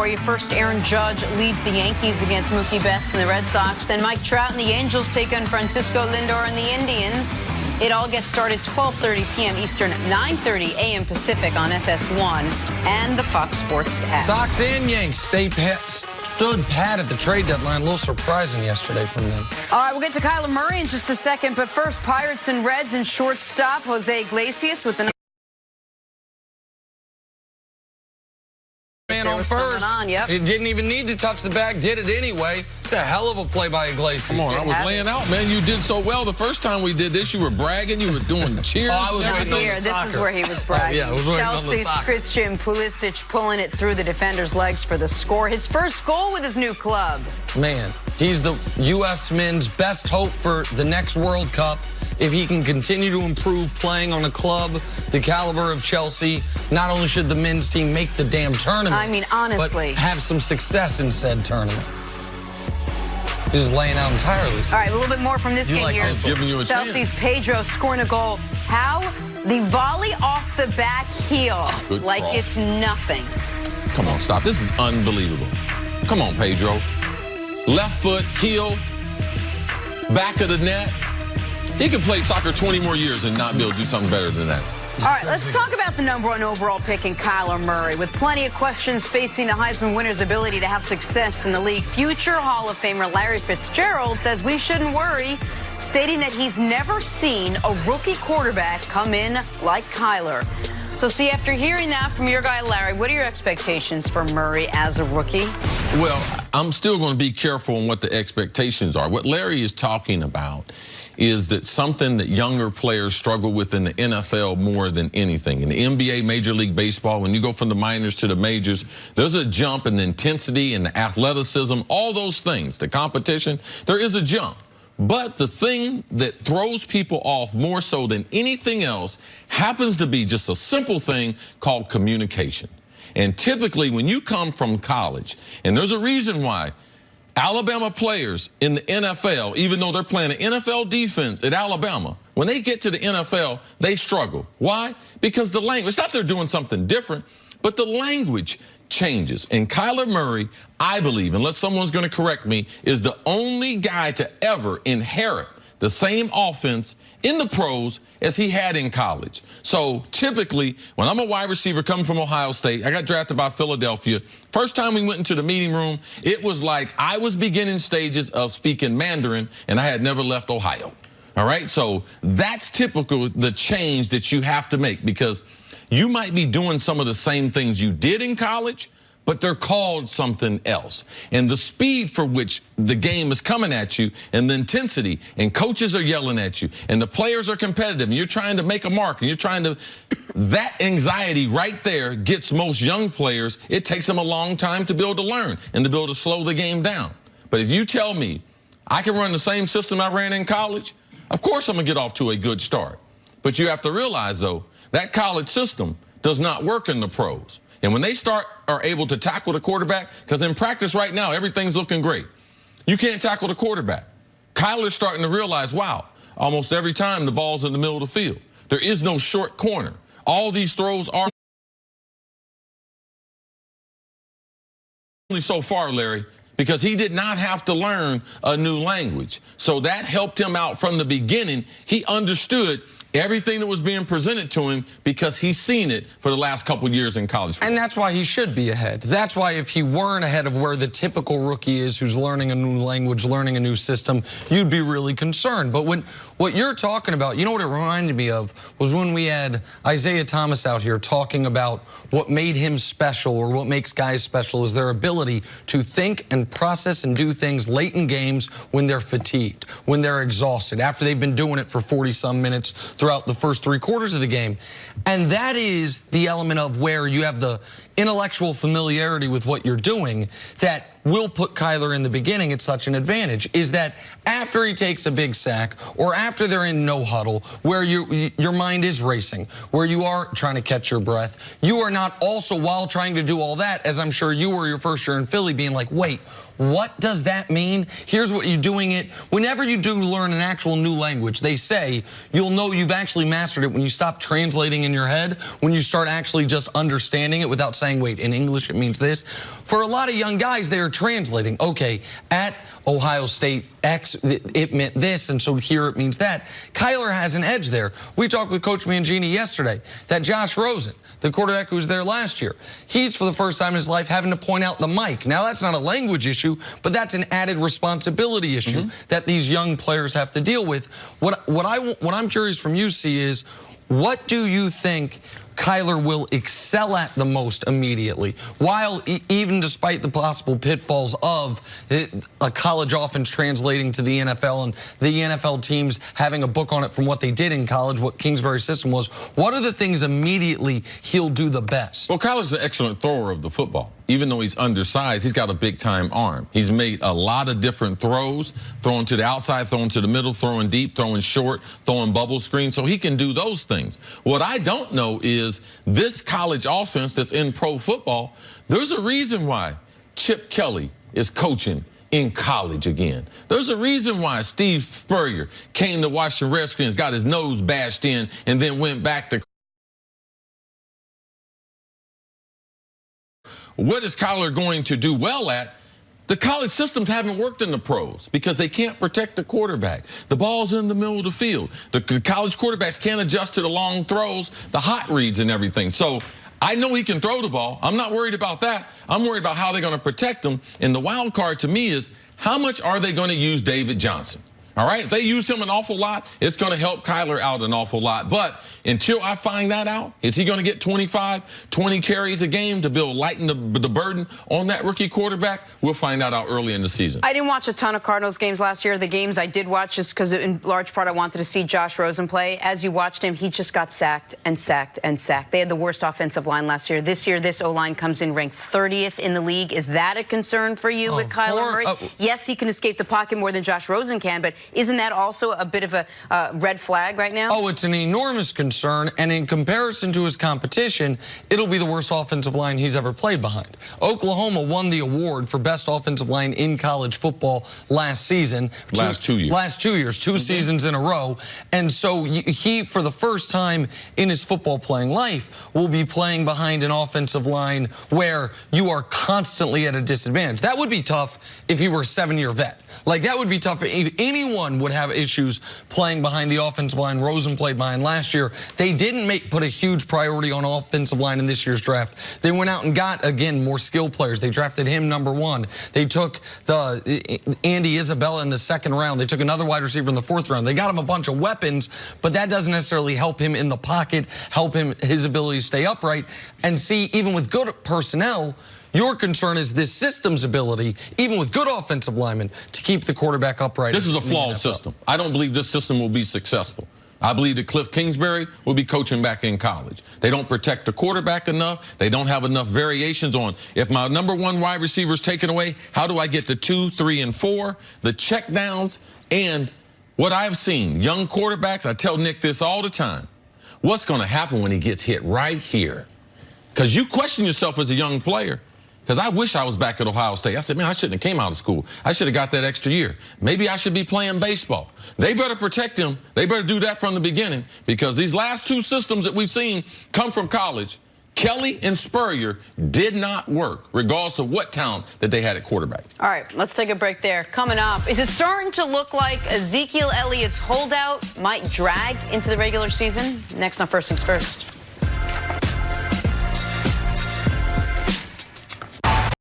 for you. First, Aaron Judge leads the Yankees against Mookie Betts and the Red Sox. Then Mike Trout and the Angels take on Francisco Lindor and the Indians. It all gets started 12:30 p.m. Eastern, 9:30 a.m. Pacific on FS1 and the Fox Sports app. Sox and Yanks stood pat at the trade deadline. A little surprising yesterday from them. All right, we'll get to Kyler Murray in just a second. But first, Pirates and Reds and shortstop Jose Iglesias with the man on first. Yep. It didn't even need to touch the bag, did it anyway. It's a hell of a play by Iglesias. Come on, I was laying out, man. You did so well the first time we did this. You were bragging. You were doing the cheers. I was Not waiting on here. the This soccer. is where he was bragging. Yeah, I was waiting on the Chelsea's soccer. Christian Pulisic pulling it through the defender's legs for the score. His first goal with his new club. Man, he's the U.S. men's best hope for the next World Cup. If he can continue to improve playing on a club the caliber of Chelsea, not only should the men's team make the damn tournament, I mean, honestly, but have some success in said tournament. He's just laying out entirely. All right, a little bit more from this game here. Giving you a Chelsea's Pedro scoring a goal. How? The volley off the back heel. Good like cross. it's nothing. Come on, stop. This is unbelievable. Come on, Pedro. Left foot, heel, back of the net. He could play soccer 20 more years and not be able to do something better than that. All right, let's talk about the #1 overall pick in Kyler Murray. With plenty of questions facing the Heisman winner's ability to have success in the league, future Hall of Famer Larry Fitzgerald says we shouldn't worry, stating that he's never seen a rookie quarterback come in like Kyler. So, see, after hearing that from your guy, Larry, what are your expectations for Murray as a rookie? Well, I'm still going to be careful on what the expectations are. What Larry is talking about is that something that younger players struggle with in the NFL more than anything. In the NBA, Major League Baseball, when you go from the minors to the majors, there's a jump in the intensity and the athleticism, all those things, the competition, there is a jump. But the thing that throws people off more so than anything else happens to be just a simple thing called communication. And typically when you come from college, and there's a reason why Alabama players in the NFL, even though they're playing an NFL defense at Alabama, when they get to the NFL, they struggle. Why? Because the language, it's not they're doing something different, but the language changes. And Kyler Murray, I believe, unless someone's going to correct me, is the only guy to ever inherit the same offense in the pros as he had in college. So typically, when I'm a wide receiver coming from Ohio State, I got drafted by Philadelphia. First time we went into the meeting room, it was like I was beginning stages of speaking Mandarin, and I had never left Ohio. All right, so that's typical, the change that you have to make, because you might be doing some of the same things you did in college, but they're called something else. And the speed for which the game is coming at you, and the intensity, and coaches are yelling at you, and the players are competitive, and you're trying to make a mark, and you're trying to, that anxiety right there gets most young players, it takes them a long time to be able to learn and to be able to slow the game down. But if you tell me I can run the same system I ran in college, of course I'm gonna get off to a good start. But you have to realize though, that college system does not work in the pros. And when they are able to tackle the quarterback, because in practice right now, everything's looking great. You can't tackle the quarterback. Kyler's starting to realize, wow, almost every time the ball's in the middle of the field. There is no short corner. All these throws are only so far, Larry, because he did not have to learn a new language. So that helped him out from the beginning. He understood everything that was being presented to him because he's seen it for the last couple years in college. And that's why he should be ahead. That's why if he weren't ahead of where the typical rookie is who's learning a new language, learning a new system, you'd be really concerned. But when what you're talking about, you know what it reminded me of was when we had Isaiah Thomas out here talking about what made him special, or what makes guys special, is their ability to think and process and do things late in games when they're fatigued, when they're exhausted, after they've been doing it for 40-some minutes throughout the first 3 quarters of the game. And that is the element of where you have the intellectual familiarity with what you're doing that will put Kyler in the beginning at such an advantage is that after he takes a big sack or after they're in no huddle, where your mind is racing, where you are trying to catch your breath, you are not also, while trying to do all that, as I'm sure you were your first year in Philly, being like, wait, what does that mean? Here's what you're doing it. Whenever you do learn an actual new language, they say you'll know you've actually mastered it when you stop translating in your head, when you start actually just understanding it without saying, wait, in English it means this. For a lot of young guys, they are translating. Okay, at Ohio State, X, it meant this, and so here it means that. Kyler has an edge there. We talked with Coach Mangini yesterday that Josh Rosen, the quarterback who was there last year, he's for the first time in his life having to point out the mic. Now, that's not a language issue, but that's an added responsibility issue that these young players have to deal with. What I'm curious from you, C, is what do you think Kyler will excel at the most immediately, while even despite the possible pitfalls of a college offense translating to the NFL and the NFL teams having a book on it from what they did in college, what Kingsbury's system was, what are the things immediately he'll do the best? Well, Kyler's an excellent thrower of the football. Even though he's undersized, he's got a big-time arm. He's made a lot of different throws, throwing to the outside, throwing to the middle, throwing deep, throwing short, throwing bubble screen, so he can do those things. What I don't know is this college offense that's in pro football, there's a reason why Chip Kelly is coaching in college again. There's a reason why Steve Spurrier came to Washington Redskins, got his nose bashed in, and then went back to. What is Kyler going to do well at? The college systems haven't worked in the pros because they can't protect the quarterback. The ball's in the middle of the field. The college quarterbacks can't adjust to the long throws, the hot reads and everything. So I know he can throw the ball. I'm not worried about that. I'm worried about how they're going to protect him. And the wild card to me is how much are they going to use David Johnson? All right, if they use him an awful lot, it's going to help Kyler out an awful lot. But until I find that out, is he going to get 25, 20 carries a game to lighten the burden on that rookie quarterback? We'll find that out early in the season. I didn't watch a ton of Cardinals games last year. The games I did watch just because in large part I wanted to see Josh Rosen play. As you watched him, he just got sacked and sacked and sacked. They had the worst offensive line last year. This year, this O-line comes in ranked 30th in the league. Is that a concern for you with Kyler Murray? Yes, he can escape the pocket more than Josh Rosen can, but isn't that also a bit of a red flag right now? Oh, it's an enormous concern, and in comparison to his competition, it'll be the worst offensive line he's ever played behind. Oklahoma won the award for best offensive line in college football last season. Last 2 years. Last 2 years, two seasons in a row. And so he, for the first time in his football playing life, will be playing behind an offensive line where you are constantly at a disadvantage. That would be tough if he were a 7-year vet. Like, that would be tough if anyone would have issues playing behind the offensive line Rosen played behind last year. They didn't put a huge priority on offensive line in this year's draft. They went out and got, again, more skill players. They drafted him #1. They took Andy Isabella in the 2nd round. They took another wide receiver in the 4th round. They got him a bunch of weapons, but that doesn't necessarily help him in the pocket, help him his ability to stay upright. And see, even with good personnel, your concern is this system's ability, even with good offensive linemen, to keep the quarterback upright. This is a flawed system. I don't believe this system will be successful. I believe that Cliff Kingsbury will be coaching back in college. They don't protect the quarterback enough. They don't have enough variations on, if my #1 wide receiver is taken away, how do I get to 2, 3, and 4? The check downs and what I've seen, young quarterbacks, I tell Nick this all the time, what's going to happen when he gets hit right here? Because you question yourself as a young player. Because I wish I was back at Ohio State. I said, man, I shouldn't have came out of school. I should have got that extra year. Maybe I should be playing baseball. They better protect him. They better do that from the beginning, because these last 2 systems that we've seen come from college, Kelly and Spurrier, did not work, regardless of what talent that they had at quarterback. All right, let's take a break there. Coming up, is it starting to look like Ezekiel Elliott's holdout might drag into the regular season? Next on First Things First.